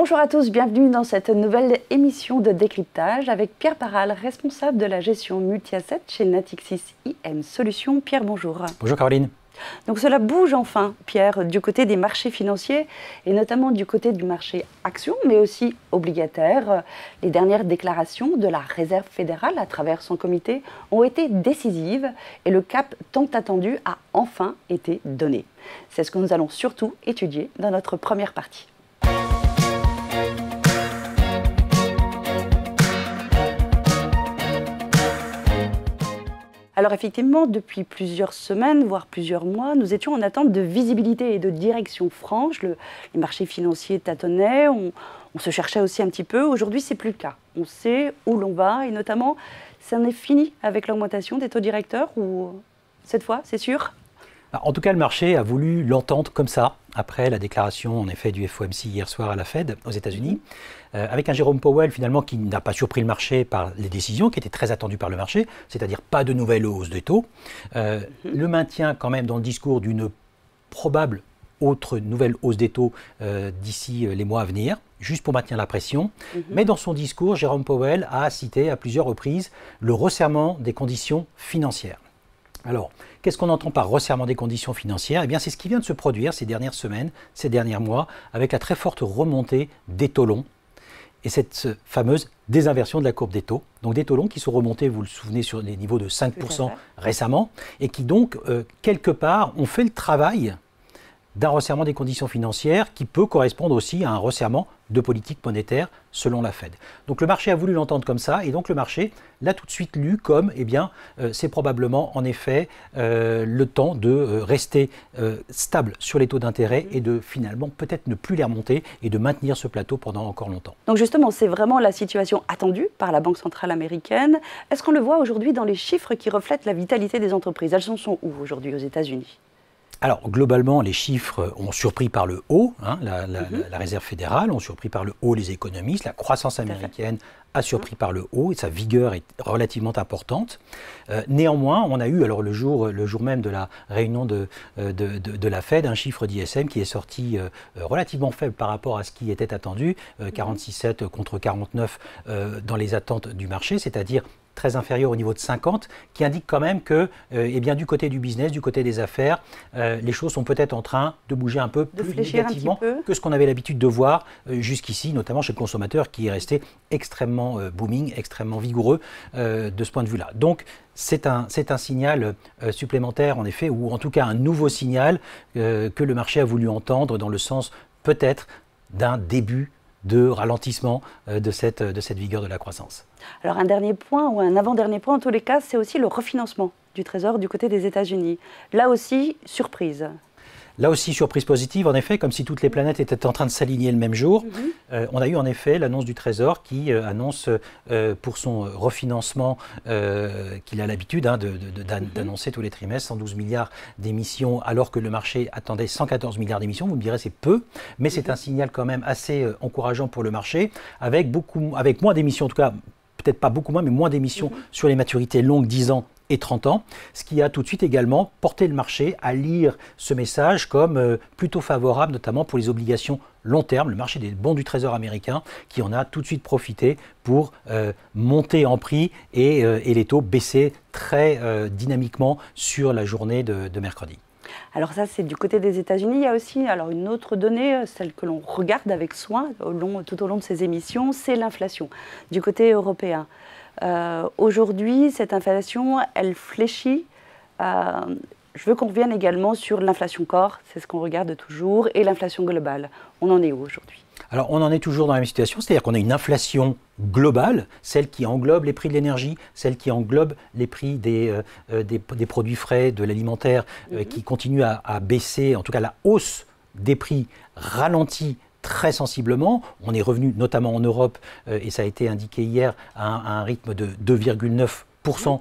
Bonjour à tous, bienvenue dans cette nouvelle émission de décryptage avec Pierre Paral, responsable de la gestion multi-asset chez Natixis IM Solutions. Pierre, bonjour. Bonjour Caroline. Donc cela bouge enfin, Pierre, du côté des marchés financiers et notamment du côté du marché actions, mais aussi obligataire. Les dernières déclarations de la Réserve fédérale à travers son comité ont été décisives et le cap tant attendu a enfin été donné. C'est ce que nous allons surtout étudier dans notre première partie. Alors effectivement, depuis plusieurs semaines, voire plusieurs mois, nous étions en attente de visibilité et de direction franche. Les marchés financiers tâtonnaient, on se cherchait aussi un petit peu. Aujourd'hui, c'est plus le cas. On sait où l'on va et notamment, ça en est fini avec l'augmentation des taux directeurs ou cette fois, c'est sûr ? En tout cas, le marché a voulu l'entendre comme ça, après la déclaration en effet du FOMC hier soir à la Fed aux États-Unis, avec un Jérôme Powell finalement qui n'a pas surpris le marché par les décisions qui étaient très attendues par le marché, c'est-à-dire pas de nouvelle hausse des taux, le maintien quand même dans le discours d'une probable autre nouvelle hausse des taux d'ici les mois à venir, juste pour maintenir la pression. Mais dans son discours, Jérôme Powell a cité à plusieurs reprises le resserrement des conditions financières. Alors, qu'est-ce qu'on entend par resserrement des conditions financières ? Eh bien, c'est ce qui vient de se produire ces dernières semaines, ces derniers mois, avec la très forte remontée des taux longs et cette fameuse désinversion de la courbe des taux. Donc des taux longs qui sont remontés, vous le souvenez, sur les niveaux de 5% récemment et qui donc, quelque part, ont fait le travail d'un resserrement des conditions financières qui peut correspondre aussi à un resserrement de politique monétaire selon la Fed. Donc le marché a voulu l'entendre comme ça et donc le marché l'a tout de suite lu comme, eh bien, c'est probablement en effet le temps de rester stable sur les taux d'intérêt et de finalement peut-être ne plus les remonter et de maintenir ce plateau pendant encore longtemps. Donc justement, c'est vraiment la situation attendue par la Banque centrale américaine. Est-ce qu'on le voit aujourd'hui dans les chiffres qui reflètent la vitalité des entreprises ? Elles en sont où aujourd'hui aux États-Unis ? Alors, globalement, les chiffres ont surpris par le haut, hein, la Réserve fédérale ont surpris par le haut les économistes, la croissance américaine a surpris par le haut et sa vigueur est relativement importante. Néanmoins, on a eu, alors le jour même de la réunion de la Fed, un chiffre d'ISM qui est sorti relativement faible par rapport à ce qui était attendu, 46,7 contre 49 dans les attentes du marché, c'est-à-dire très inférieur au niveau de 50, qui indique quand même que, eh bien, du côté du business, du côté des affaires, les choses sont peut-être en train de bouger un peu plus négativement que ce qu'on avait l'habitude de voir jusqu'ici, notamment chez le consommateur qui est resté extrêmement booming, extrêmement vigoureux de ce point de vue-là. Donc, c'est un signal supplémentaire, en effet, ou en tout cas un nouveau signal que le marché a voulu entendre dans le sens peut-être d'un début de ralentissement de cette vigueur de la croissance. Alors un dernier point, ou un avant-dernier point en tous les cas, c'est aussi le refinancement du Trésor du côté des États-Unis. Là aussi, surprise. Là aussi, surprise positive, en effet, comme si toutes les planètes étaient en train de s'aligner le même jour. On a eu en effet l'annonce du Trésor qui annonce pour son refinancement qu'il a l'habitude d'annoncer tous les trimestres 112 milliards d'émissions alors que le marché attendait 114 milliards d'émissions. Vous me direz c'est peu, mais c'est un signal quand même assez encourageant pour le marché avec moins d'émissions, en tout cas peut-être pas beaucoup moins, mais moins d'émissions sur les maturités longues 10 ans et 30 ans, ce qui a tout de suite également porté le marché à lire ce message comme plutôt favorable, notamment pour les obligations long terme, le marché des bons du Trésor américain, qui en a tout de suite profité pour monter en prix et les taux baisser très dynamiquement sur la journée de mercredi. Alors ça, c'est du côté des États-Unis. Il y a aussi une autre donnée, celle que l'on regarde avec soin tout au long de ces émissions, c'est l'inflation du côté européen. Aujourd'hui, cette inflation, elle fléchit. Je veux qu'on revienne également sur l'inflation corps, c'est ce qu'on regarde toujours, et l'inflation globale. On en est où aujourd'hui ? Alors, on en est toujours dans la même situation, c'est-à-dire qu'on a une inflation globale, celle qui englobe les prix de l'énergie, celle qui englobe les prix des produits frais, de l'alimentaire, qui continue à baisser, en tout cas la hausse des prix ralentit très sensiblement. On est revenu, notamment en Europe, et ça a été indiqué hier, à un rythme de 2,9%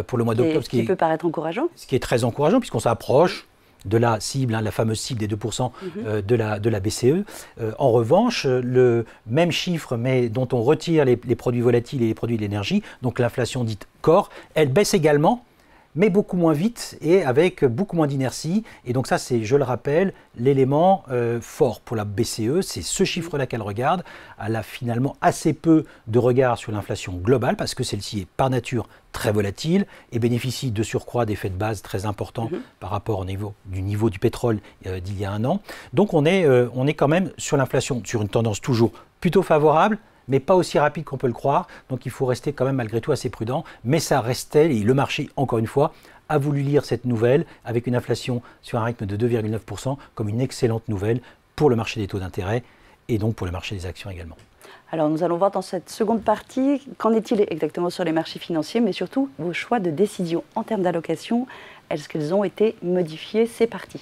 pour le mois d'octobre. Ce qui peut paraître encourageant. Ce qui est très encourageant, puisqu'on s'approche de la cible, la fameuse cible des 2% de la BCE. En revanche, le même chiffre, mais dont on retire les produits volatiles et les produits de l'énergie, donc l'inflation dite corps, elle baisse également, mais beaucoup moins vite et avec beaucoup moins d'inertie. Et donc ça, c'est, je le rappelle, l'élément fort pour la BCE. C'est ce chiffre-là qu'elle regarde. Elle a finalement assez peu de regard sur l'inflation globale parce que celle-ci est par nature très volatile et bénéficie de surcroît d'effets de base très importants par rapport au niveau du pétrole d'il y a un an. Donc on est quand même sur l'inflation, sur une tendance toujours plutôt favorable, mais pas aussi rapide qu'on peut le croire. Donc il faut rester quand même malgré tout assez prudent. Mais ça restait, et le marché, encore une fois, a voulu lire cette nouvelle avec une inflation sur un rythme de 2,9% comme une excellente nouvelle pour le marché des taux d'intérêt et donc pour le marché des actions également. Alors nous allons voir dans cette seconde partie, qu'en est-il exactement sur les marchés financiers, mais surtout vos choix de décision en termes d'allocation. Est-ce qu'elles ont été modifiées? C'est parti.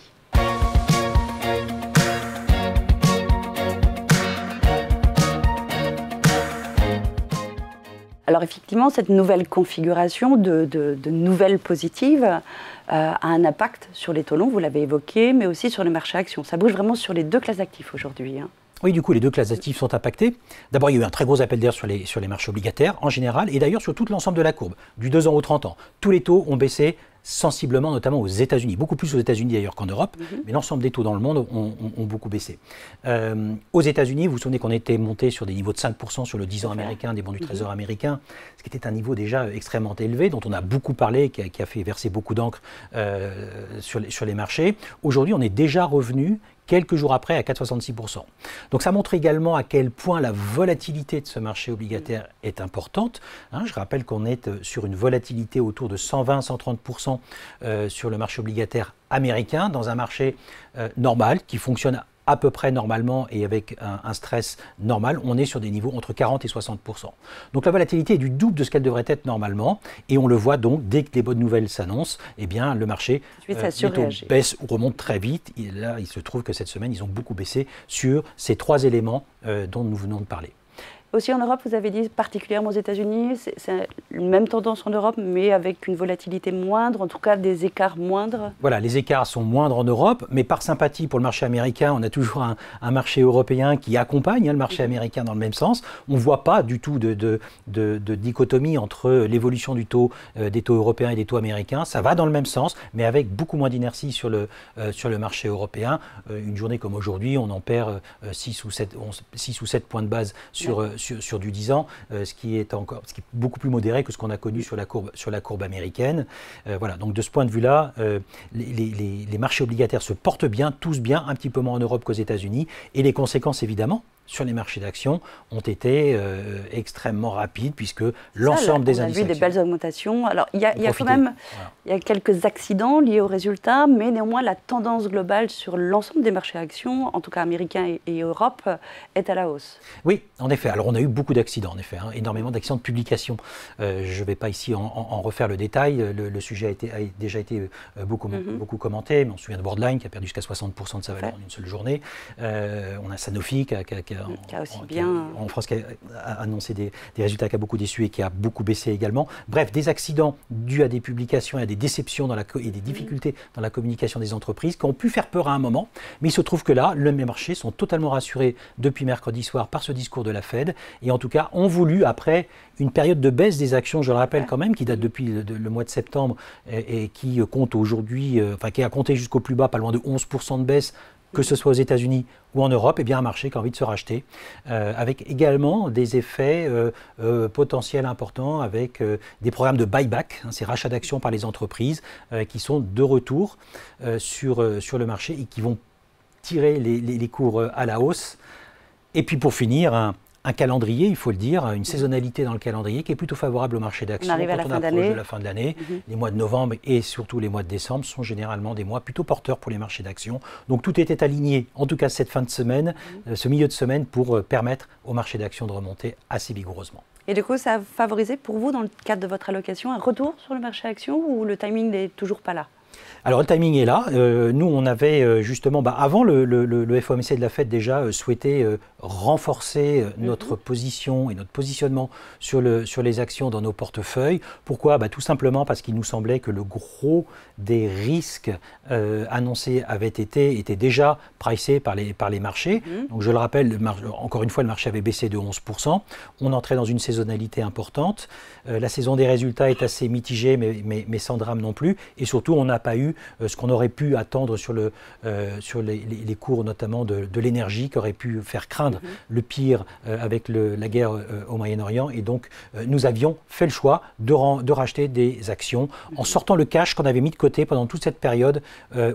Alors effectivement, cette nouvelle configuration de nouvelles positives a un impact sur les taux longs, vous l'avez évoqué, mais aussi sur les marchés actions. Ça bouge vraiment sur les deux classes d'actifs aujourd'hui. Oui, du coup, les deux classes d'actifs sont impactées. D'abord, il y a eu un très gros appel d'air sur les marchés obligataires en général, et d'ailleurs sur tout l'ensemble de la courbe, du 2 ans au 30 ans. Tous les taux ont baissé sensiblement, notamment aux États-Unis, beaucoup plus aux États-Unis d'ailleurs qu'en Europe, mais l'ensemble des taux dans le monde ont beaucoup baissé. Aux États-Unis, vous vous souvenez qu'on était monté sur des niveaux de 5% sur le 10 ans américain, des bons du Trésor américain, ce qui était un niveau déjà extrêmement élevé, dont on a beaucoup parlé, qui a fait verser beaucoup d'encre sur les marchés. Aujourd'hui, on est déjà revenu quelques jours après à 4,66%. Donc ça montre également à quel point la volatilité de ce marché obligataire est importante. Je rappelle qu'on est sur une volatilité autour de 120-130% sur le marché obligataire américain, dans un marché normal qui fonctionne à peu près normalement et avec un stress normal, on est sur des niveaux entre 40 et 60%. Donc la volatilité est du double de ce qu'elle devrait être normalement, et on le voit donc, dès que les bonnes nouvelles s'annoncent, eh bien le marché baisse ou remonte très vite. Et là, il se trouve que cette semaine, ils ont beaucoup baissé sur ces trois éléments dont nous venons de parler. Aussi en Europe, vous avez dit particulièrement aux États-Unis, c'est une même tendance en Europe, mais avec une volatilité moindre, en tout cas des écarts moindres. Voilà, les écarts sont moindres en Europe, mais par sympathie pour le marché américain, on a toujours un marché européen qui accompagne le marché américain dans le même sens. On ne voit pas du tout de dichotomie entre l'évolution des taux européens et des taux américains. Ça va dans le même sens, mais avec beaucoup moins d'inertie sur le marché européen. Une journée comme aujourd'hui, on en perd 6 ou 7 points de base sur du 10 ans, ce qui est beaucoup plus modéré que ce qu'on a connu sur la courbe américaine. Voilà, donc de ce point de vue-là, les marchés obligataires se portent bien, tous bien, un petit peu moins en Europe qu'aux États-Unis, et les conséquences, évidemment, sur les marchés d'actions ont été extrêmement rapides, puisque l'ensemble des indices. On a vu des belles augmentations. Alors, il y a quand même il y a quelques accidents liés aux résultats, mais néanmoins, la tendance globale sur l'ensemble des marchés actions, en tout cas américains et Europe, est à la hausse. Oui, en effet. Alors, on a eu beaucoup d'accidents, en effet, énormément d'accidents de publication. Je ne vais pas ici en refaire le détail. Le sujet a déjà été beaucoup commenté, mais on se souvient de Worldline qui a perdu jusqu'à 60% de sa valeur en une seule journée. On a Sanofi qui en France qui a annoncé des résultats qui a beaucoup déçu et qui a beaucoup baissé également. Bref, des accidents dus à des publications et à des déceptions et des difficultés dans la communication des entreprises qui ont pu faire peur à un moment, mais il se trouve que là, les marchés sont totalement rassurés depuis mercredi soir par ce discours de la Fed, et en tout cas ont voulu, après une période de baisse des actions, je le rappelle quand même, qui date depuis le mois de septembre et qui compte aujourd'hui, qui a compté jusqu'au plus bas, pas loin de 11% de baisse, que ce soit aux États-Unis ou en Europe, eh bien un marché qui a envie de se racheter, avec également des effets potentiels importants, avec des programmes de buyback, ces rachats d'actions par les entreprises, qui sont de retour sur le marché et qui vont tirer les cours à la hausse. Et puis pour finir, un calendrier, il faut le dire, une saisonnalité dans le calendrier qui est plutôt favorable au marché d'actions. On arrive à la fin d'année. De la fin de l'année. Les mois de novembre et surtout les mois de décembre sont généralement des mois plutôt porteurs pour les marchés d'actions. Donc tout était aligné, en tout cas cette fin de semaine, ce milieu de semaine, pour permettre au marché d'actions de remonter assez vigoureusement. Et du coup, ça a favorisé pour vous, dans le cadre de votre allocation, un retour sur le marché actions, ou le timing n'est toujours pas là ? Alors le timing est là. Nous, on avait justement, avant le FOMC de la Fed déjà souhaité renforcer notre position et notre positionnement sur les actions dans nos portefeuilles. Pourquoi? Tout simplement parce qu'il nous semblait que le gros des risques annoncés étaient déjà pricés par les marchés. Donc je le rappelle, encore une fois, le marché avait baissé de 11%. On entrait dans une saisonnalité importante. La saison des résultats est assez mitigée, mais sans drame non plus. Et surtout, on n'a pas eu ce qu'on aurait pu attendre sur les cours notamment de l'énergie, qui aurait pu faire craindre le pire avec la guerre au Moyen-Orient. Et donc, nous avions fait le choix de racheter des actions en sortant le cash qu'on avait mis de côté pendant toute cette période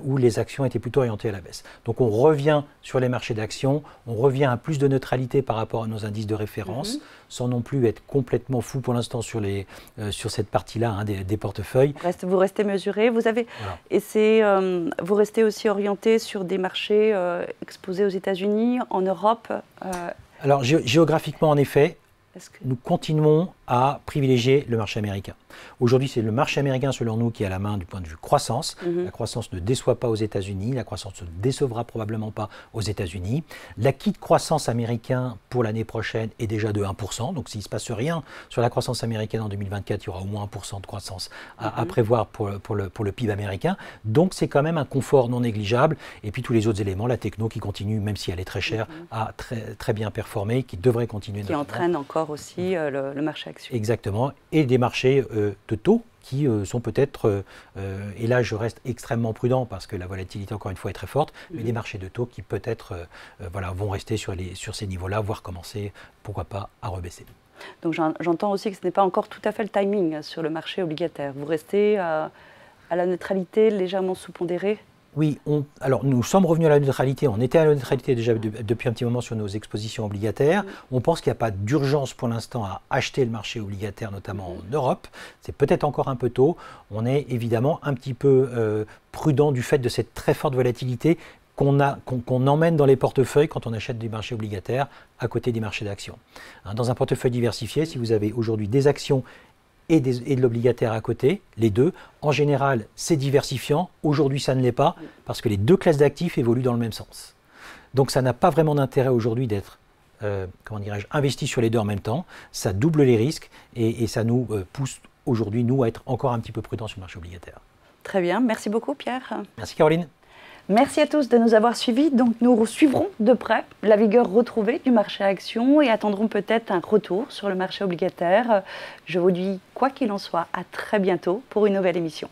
où les actions étaient plutôt orientées à la baisse. Donc, on revient sur les marchés d'actions, on revient à plus de neutralité par rapport à nos indices de référence, sans non plus être complètement fou pour l'instant sur cette partie-là des portefeuilles. Vous restez mesuré, vous restez aussi orienté sur des marchés exposés aux États-Unis, en Europe. Alors géographiquement, en effet, nous continuons à privilégier le marché américain. Aujourd'hui, c'est le marché américain, selon nous, qui est à la main du point de vue croissance. La croissance ne déçoit pas aux États-Unis, la croissance ne décevra probablement pas aux États-Unis. L'acquis de croissance américain pour l'année prochaine est déjà de 1%. Donc, s'il ne se passe rien sur la croissance américaine en 2024, il y aura au moins 1% de croissance à prévoir pour le PIB américain. Donc, c'est quand même un confort non négligeable. Et puis, tous les autres éléments, la techno qui continue, même si elle est très chère, à très bien performer, qui devrait continuer. Qui entraîne encore aussi le marché action. Exactement. Et des marchés de taux qui sont peut-être, et là je reste extrêmement prudent parce que la volatilité encore une fois est très forte, mais des marchés de taux qui peut-être vont rester sur ces niveaux-là, voire commencer, pourquoi pas, à rebaisser. Donc j'entends aussi que ce n'est pas encore tout à fait le timing sur le marché obligataire. Vous restez à la neutralité légèrement sous-pondérée? Oui, alors nous sommes revenus à la neutralité. On était à la neutralité déjà depuis un petit moment sur nos expositions obligataires. On pense qu'il n'y a pas d'urgence pour l'instant à acheter le marché obligataire, notamment en Europe. C'est peut-être encore un peu tôt. On est évidemment un petit peu prudent du fait de cette très forte volatilité qu'on emmène dans les portefeuilles quand on achète des marchés obligataires à côté des marchés d'actions. Dans un portefeuille diversifié, si vous avez aujourd'hui des actions et de l'obligataire à côté, les deux. En général, c'est diversifiant. Aujourd'hui, ça ne l'est pas parce que les deux classes d'actifs évoluent dans le même sens. Donc, ça n'a pas vraiment d'intérêt aujourd'hui d'être, investi sur les deux en même temps. Ça double les risques et ça nous pousse aujourd'hui, nous, à être encore un petit peu prudents sur le marché obligataire. Très bien. Merci beaucoup, Pierre. Merci, Caroline. Merci à tous de nous avoir suivis. Donc nous suivrons de près la vigueur retrouvée du marché actions et attendrons peut-être un retour sur le marché obligataire. Je vous dis, quoi qu'il en soit, à très bientôt pour une nouvelle émission.